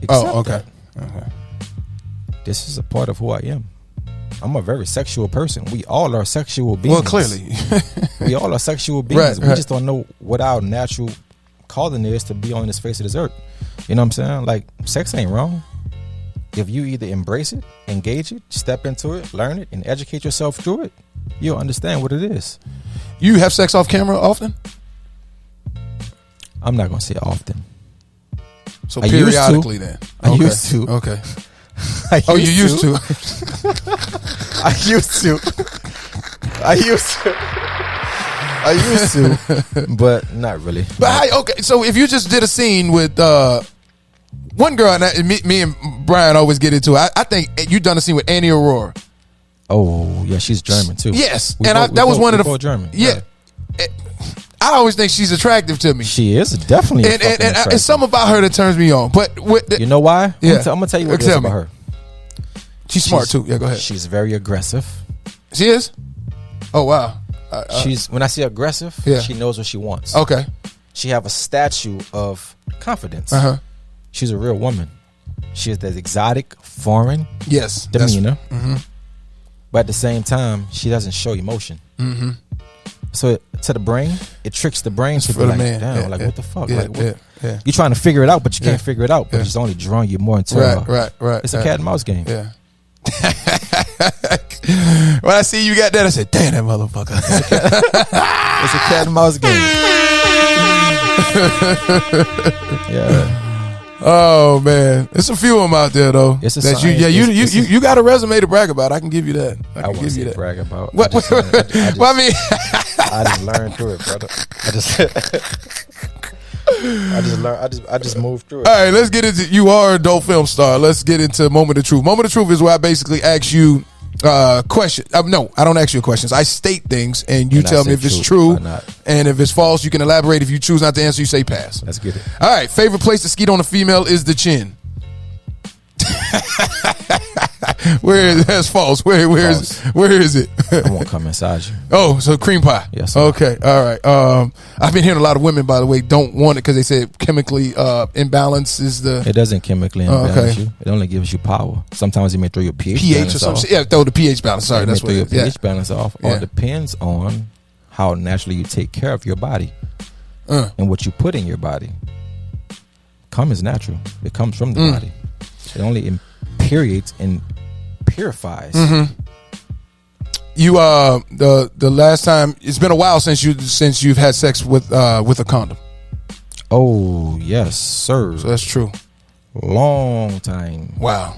accept okay. that. Okay. This is a part of who I am. I'm a very sexual person. We all are sexual beings. Well, clearly. We all are sexual beings. Right. We just don't know what our natural calling is to be on this face of this earth. You know what I'm saying? Like, sex ain't wrong. If you either embrace it, engage it, step into it, learn it, and educate yourself through it, you'll understand what it is. You have sex off camera often? I'm not going to say often. So I periodically then. I used to. Okay. You used to. I used to. I used to, but not really. But okay, so if you just did a scene with one girl, and me and Brian always get into it. I think you done a scene with Annie Aurora. Oh yeah, she's German too. Yes, that was one of the German. Yeah, I always think she's attractive to me. She is definitely, and it's something about her that turns me on. But you know why? Yeah, I'm gonna tell you what it is about her. She's smart too. Yeah, go ahead. She's very aggressive. She is. Oh wow. She's when I say aggressive, yeah. She knows what she wants. Okay. She have a statue of confidence. She's a real woman. She has that exotic, foreign, demeanor. But at the same time, she doesn't show emotion. So to the brain, it tricks the brain to be like, damn, like what the fuck? You're trying to figure it out, but you can't figure it out. But it's only drawing you more into right. It's a cat and mouse game. Yeah. When I see you got that, I said, damn, that motherfucker. It's a cat and mouse game. Yeah. Oh man, it's a few of them out there though. It's a that science. you got a resume to brag about. I can give you that. I won't say brag about. What? I just learned through it, brother. I just moved through it. All right, let's get into. You are an adult film star. Let's get into Moment of Truth. Moment of Truth is where I basically ask you questions. No, I don't ask you questions. I state things, and you tell me if it's true, and if it's false, you can elaborate. If you choose not to answer, you say pass. Let's get it. All right, favorite place to skeet on a female is the chin. That's false. Where is it? I won't come inside you. Oh, so cream pie. Yes. Sir. Okay. All right. I've been hearing a lot of women, by the way, don't want it because they said chemically imbalance is the. It doesn't chemically imbalance you. It only gives you power. Sometimes it may throw your pH or something. Yeah, throw the pH balance. Sorry, that's what it is. pH balance off. Yeah. All depends on how naturally you take care of your body and what you put in your body. Cum is natural. It comes from the body. It only infuriates and purifies. You the last time, it's been a while since you've had sex with a condom. Oh yes, sir. So that's true. Long time. Wow.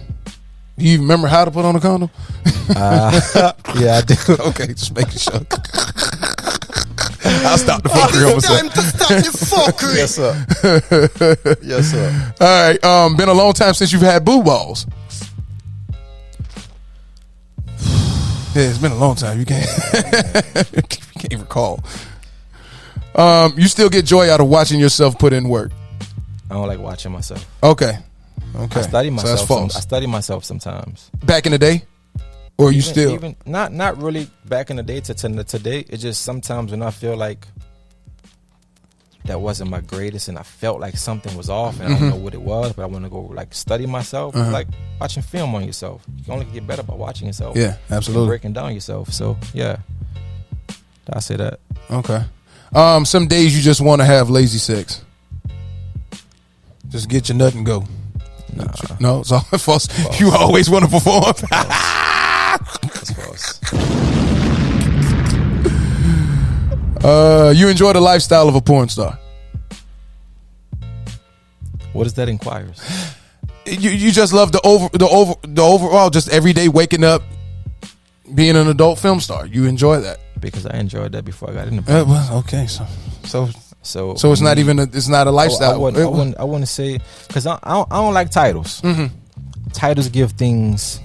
Do you remember how to put on a condom? Yeah, I do. Okay, just making sure. I'll stop the fuckery. It's time to stop the fuckery. Yes, sir. Yes, sir. All right. Been a long time since you've had boo balls. Yeah, it's been a long time. You can't recall. You still get joy out of watching yourself put in work. I don't like watching myself. Okay. I study myself. So that's false. I study myself sometimes. Back in the day, or you still not really back in the day to today. It's just sometimes when I feel like that wasn't my greatest, and I felt like something was off, and I don't know what it was, but I want to go like study myself. It's like watching film on yourself. You can only get better by watching yourself. Yeah, absolutely. And breaking down yourself. So yeah, I say that. Okay. Some days you just want to have lazy sex. Just get your nut and go. Nah. No, it's all false. You always want to perform. That's false. You enjoy the lifestyle of a porn star. What does that inquires? You just love the overall, just every day waking up, being an adult film star. You enjoy that Because I enjoyed that before I got into porn. well, okay, so it's not even it's not a I lifestyle. wouldn't say, because I don't like titles. Titles give things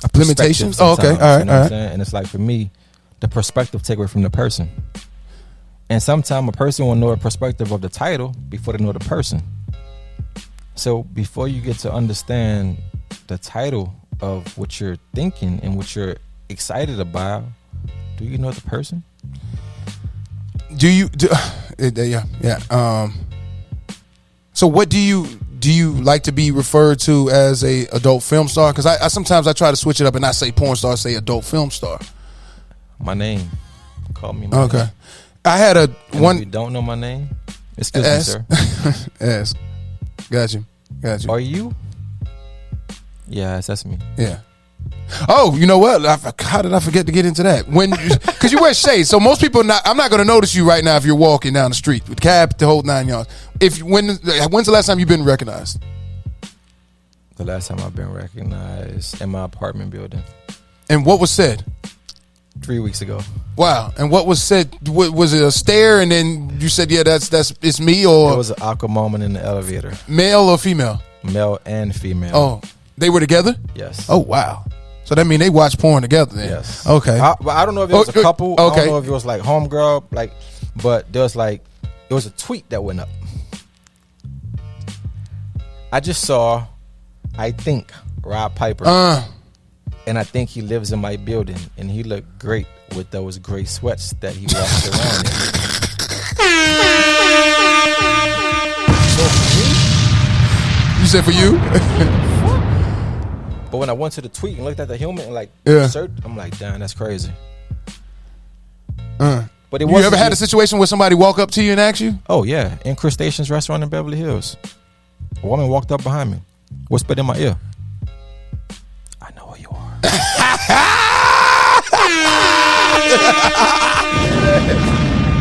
a Limitations? perspective Oh, okay. sometimes, All right, you know all what right. I'm saying? And it's like, for me, the perspective take away from the person. And sometimes a person will know the perspective of the title before they know the person. So before you get to understand the title of what you're thinking and what you're excited about, do you know the person? Yeah. So what do you like to be referred to as a adult film star? Because I sometimes I try to switch it up and not say porn star, say adult film star. My name. Call me my Okay. name. I had And if you don't know my name, excuse me, sir. Ask. Got you. Are you? Yes, that's me. Yeah. Oh, you know what? How did I forget to get into that? Because you wear shades, so most people I'm not going to notice you right now if you're walking down the street with cap, the whole 9 yards. When's the last time you've been recognized? The last time I've been recognized in my apartment building. And what was said? 3 weeks ago. Wow. And what was said? Was it a stare and then you said, yeah, that's it's me, or It was an awkward moment in the elevator. male or female? Male and female. Oh, they were together? Yes. Oh, wow. So that mean they watch porn together then? Yes. Okay. I don't know if it was a couple. I Okay. don't know if it was like homegirl, but there was it was a tweet that went up. I just saw, I think, Rob Piper. And I think he lives in my building, and he looked great with those gray sweats that he walks around in. You said for you? But when I went to the tweet and looked at the helmet and Yeah. searched, I'm like, damn, that's crazy. Uh. But it You wasn't ever had a just- situation where somebody walk up to you and ask you? Oh yeah, in Crustaceans Restaurant in Beverly Hills, a woman walked up behind me, whispered in my ear, "I know who you are."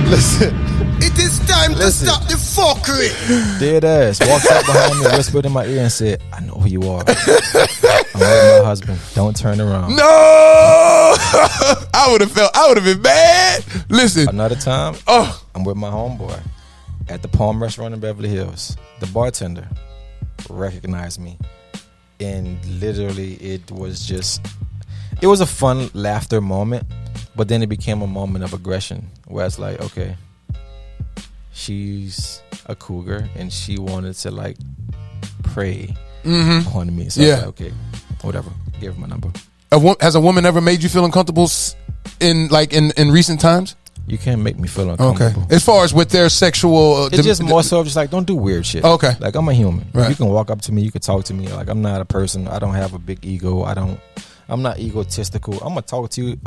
Listen, It is time Listen. to stop the fuckery. dead ass walked up behind me, whispered in my ear, and said, "I know who you are. I'm with my husband. Don't turn around." No! I would have been mad. Listen. Another time, Oh. I'm with my homeboy at the Palm Restaurant in Beverly Hills. The bartender recognized me, and literally it was a fun laughter moment, but then it became a moment of aggression where it's like, okay, she's a cougar and she wanted to prey on me. So I was like, okay, whatever, give her my number. Has a woman ever made you feel uncomfortable in recent times? You can't make me feel Okay. uncomfortable. As far as with their sexual, It's just more so just don't do weird shit. Okay. I'm a human. Right. You can walk up to me, you can talk to me. I'm not a person. I don't have a big ego. I'm not egotistical. I'm gonna talk to you.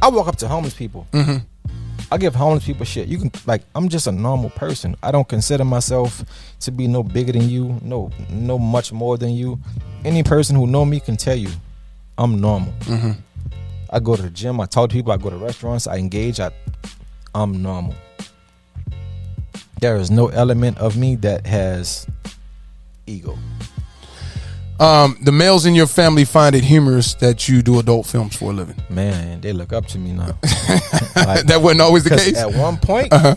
I walk up to homeless people. Mm-hmm. I give homeless people shit. You can I'm just a normal person. I don't consider myself to be no bigger than you, no much more than you. Any person who know me can tell you I'm normal. Mm-hmm. I go to the gym, I talk to people, I go to restaurants, I engage, I'm normal. There is no element of me that has ego. The males in your family find it humorous that you do adult films for a living. Man, they look up to me now. That wasn't always the 'Cause case. at one point, Uh-huh.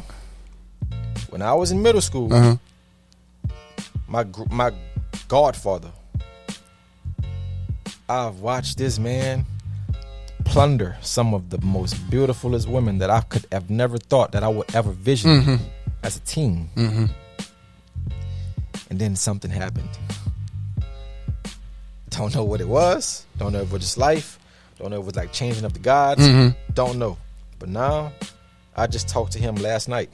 when I was in middle school, Uh-huh. my godfather, I've watched this man plunder some of the most beautifulest women that I could have never thought that I would ever vision as a teen. Mm-hmm. And then something happened. Don't know what it was. Don't know if it was just life. Don't know if it was changing up the gods. Don't know. But now, I just talked to him last night.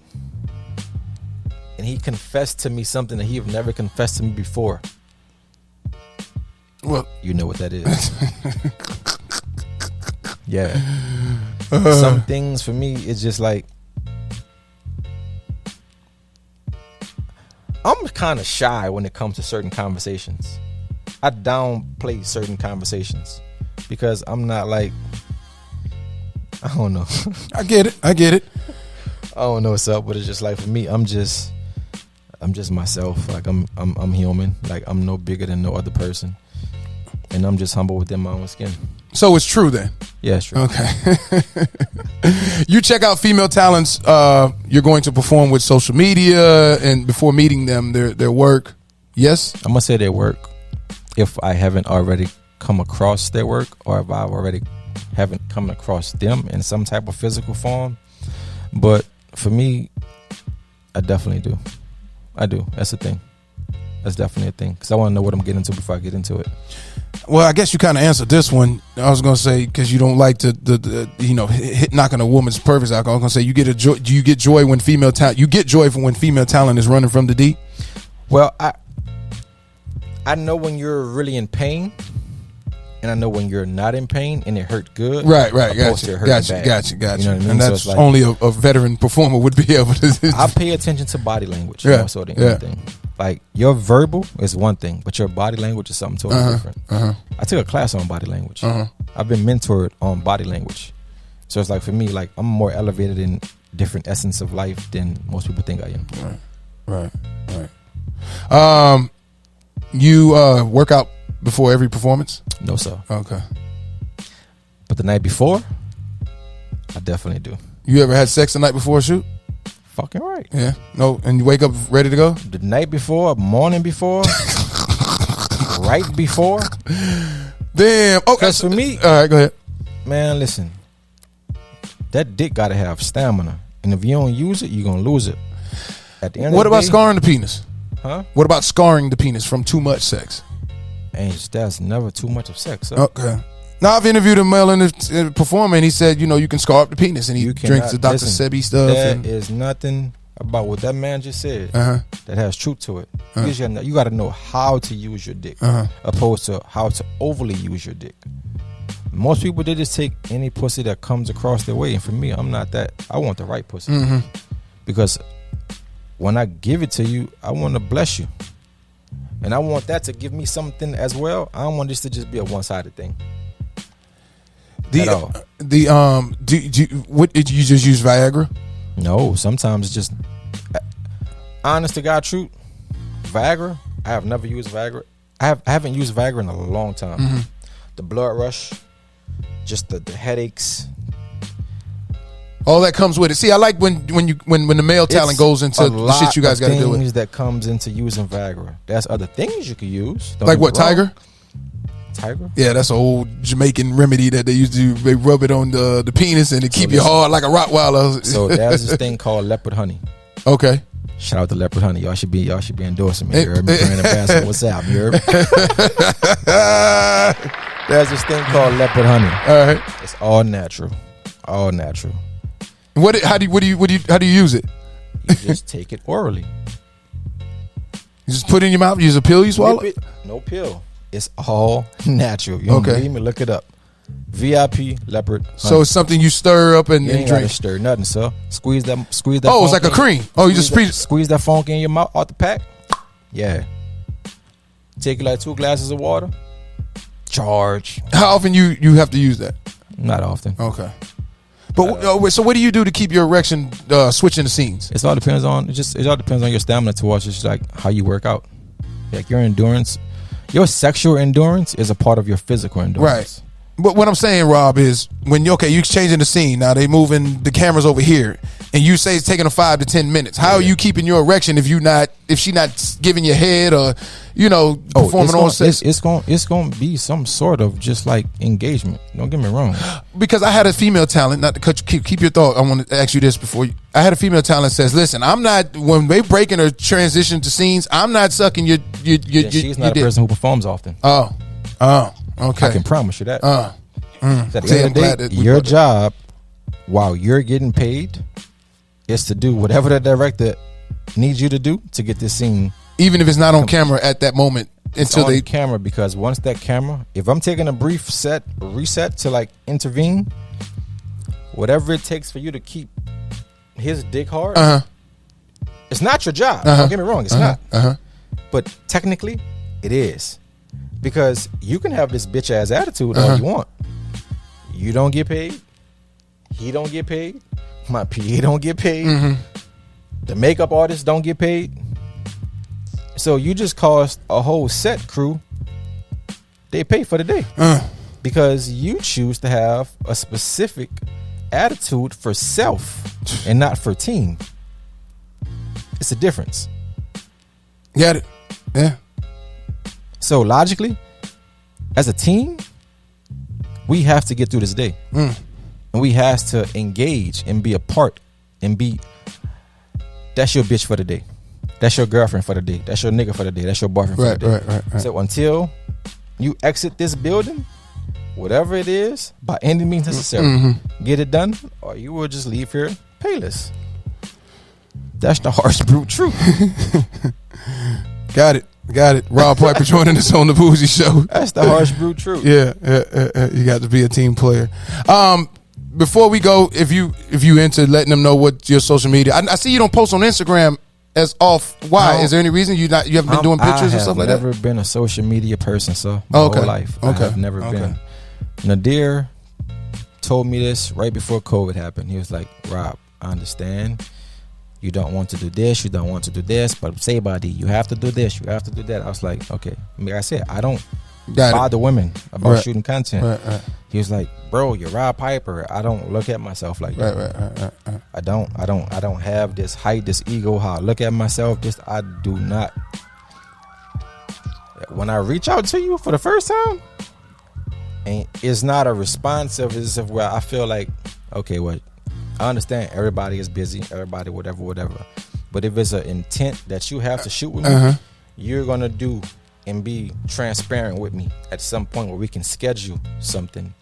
and he confessed to me something that he have never confessed to me before. Well, you know what that is. Yeah. Some things for me, it's just like, I'm kind of shy when it comes to certain conversations. I downplay certain conversations because I'm not like, I don't know. I get it. I don't know what's up, but it's just like, for me, I'm just myself. Like I'm human. Like I'm no bigger than no other person, and I'm just humble within my own skin. So it's true then. Yeah, it's true. Okay. You check out female talents. You're going to perform with social media, and before meeting them, their work. Yes, I'm gonna say their work if I haven't already come across their work, or if I've already haven't come across them in some type of physical form. But for me, I definitely do. I do. That's the thing. That's definitely a thing, because I want to know what I'm getting into before I get into it. Well, I guess you kind of answered this one. I was going to say, because you don't like the hit knocking a woman's purpose out. I was going to say, do you get joy when female talent? You get joy from when female talent is running from the D? Well, I know when you're really in pain, and I know when you're not in pain and it hurt good. Right. Gotcha. You know what I mean? And that's so like, only a veteran performer would be able to. I pay attention to body language. Yeah. More so than anything. Like, your verbal is one thing, but your body language is something totally different. I took a class on body language. I've been mentored on body language. So it's like, for me, like, I'm more elevated in different essence of life than most people think I am. Right. You work out before every performance? No, sir. Okay. But the night before, I definitely do. You ever had sex the night before a shoot? Fucking right. Yeah. No, and you wake up ready to go? The night before, morning before, right before. Damn. Okay. Because for me, all right, go ahead. Man, listen. That dick got to have stamina. And if you don't use it, you're going to lose it. At the end What of the about day, scarring the penis? Huh? What about scarring the penis from too much sex? That's never too much of sex. Sir. Okay. Now, I've interviewed a male in the performer, and he said, you can scar up the penis, and he drinks the Dr. Sebi stuff. There is nothing about what that man just said that has truth to it. You got to know how to use your dick, opposed to how to overly use your dick. Most people, they just take any pussy that comes across their way, and for me, I'm not that. I want the right pussy, because when I give it to you, I want to bless you, and I want that to give me something as well. I don't want this to just be a one-sided thing. Do you just use Viagra? No, sometimes it's just, honest to God truth, Viagra. I have never used Viagra. I haven't used Viagra in a long time. The blood rush, just the headaches, all that comes with it. See, I like when the male talent goes into the shit you guys got to deal with. Things that comes into using Viagra. There's other things you could use. Like what, Tiger? Tiger? Yeah, that's an old Jamaican remedy that they used to. They rub it on the penis and it keep you hard like a Rottweiler. So there's this thing called leopard honey. Okay. Shout out to leopard honey. Y'all should be endorsing me. You heard me? Brandon Bassett, what's up? You heard me? There's this thing called leopard honey. All right. It's all natural. All natural. How do you use it? You just take it orally. You just put it in your mouth. You use a pill you swallow? No pill. It's all natural. You don't believe me? Look it up. VIP leopard honey. So it's something you stir up and you ain't drink. Gotta stir nothing, sir. Squeeze that. Oh, it's like a cream. Oh, you just squeeze that funk in your mouth out the pack. Yeah. Take like 2 glasses of water. Charge. How often you have to use that? Not often. Okay. But so what do you do to keep your erection switching the scenes? It all depends on your stamina towards just like how you work out. Like your endurance, your sexual endurance is a part of your physical endurance. Right. But what I'm saying, Rob, is when you changing the scene. Now they moving the cameras over here, and you say it's taking 5 to 10 minutes. How are you keeping your erection if she not giving you head or performing on set? It's going to be some sort of just like engagement. Don't get me wrong. Because I had a female talent. Not to cut you, keep your thought. I want to ask you this before. I had a female talent that says, "Listen, I'm not when they breaking or transition to scenes. I'm not sucking your." She's not a person who performs often. Oh. Okay. I can promise you that. At the end of the day, your job, while you're getting paid, is to do whatever the director need you to do to get this scene. Even if it's not on camera at that moment, until It's on camera, because once that camera, if I'm taking a brief reset to like intervene, whatever it takes for you to keep his dick hard, it's not your job. Don't get me wrong, it's not. But technically, it is, because you can have this bitch ass attitude all you want. You don't get paid. He don't get paid. My PA don't get paid. The makeup artists don't get paid. So you just cost a whole set crew. They pay for the day because you choose to have a specific attitude for self and not for team. It's a difference. Got it. Yeah. So logically, as a team, we have to get through this day, and we have to engage and be a part and be. That's your bitch for the day. That's your girlfriend for the day. That's your nigga for the day. That's your boyfriend for the day. Right. So until you exit this building, whatever it is, by any means necessary, get it done, or you will just leave here payless. That's the harsh, brute truth. Got it. Rob Piper joining us on the Bougie Show. That's the harsh, brute truth. Yeah. You got to be a team player. Before we go, if you into letting them know what your social media, I see you don't post on Instagram as off. Why? Is there any reason you haven't been doing pictures or stuff like that? I've never been a social media person, so my whole life. I have never been. Nadir told me this right before COVID happened. He was like, Rob, I understand you don't want to do this, you don't want to do this, but say buddy, you have to do this, you have to do that. I was like, okay. Like I said, I don't bother women about shooting content. He was like, bro, you're Rob Piper. I don't look at myself like that. I don't have this height, this ego, how I look at myself. I do not. When I reach out to you for the first time, and it's not a responsive, it's where I feel like, okay, well, I understand everybody is busy, everybody whatever. But if it's an intent that you have to shoot with me, you're gonna do and be transparent with me at some point where we can schedule something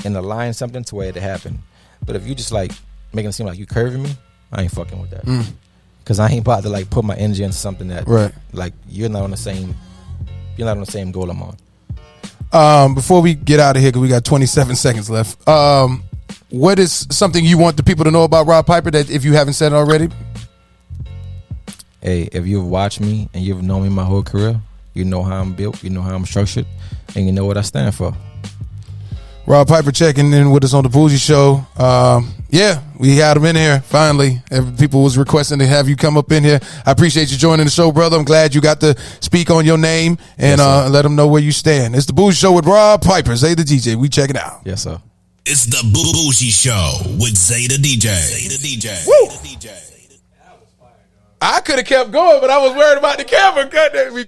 and align something to where it happen. But if you just like making it seem like you curving me, I ain't fucking with that. Cause I ain't about to like put my energy into something that like you're not on the same goal I'm on. Before we get out of here, cause we got 27 seconds left. What is something you want the people to know about Rob Piper that if you haven't said it already? Hey, if you've watched me and you've known me my whole career, you know how I'm built, you know how I'm structured, and you know what I stand for. Rob Piper checking in with us on the Bougie Show. Yeah, we had him in here finally. People was requesting to have you come up in here. I appreciate you joining the show, brother. I'm glad you got to speak on your name and let them know where you stand. It's the Bougie Show with Rob Piper. Zay the DJ. We check it out. Yes, sir. It's the Bougie Show with Zay the DJ. Woo! I could have kept going, but I was worried about the camera.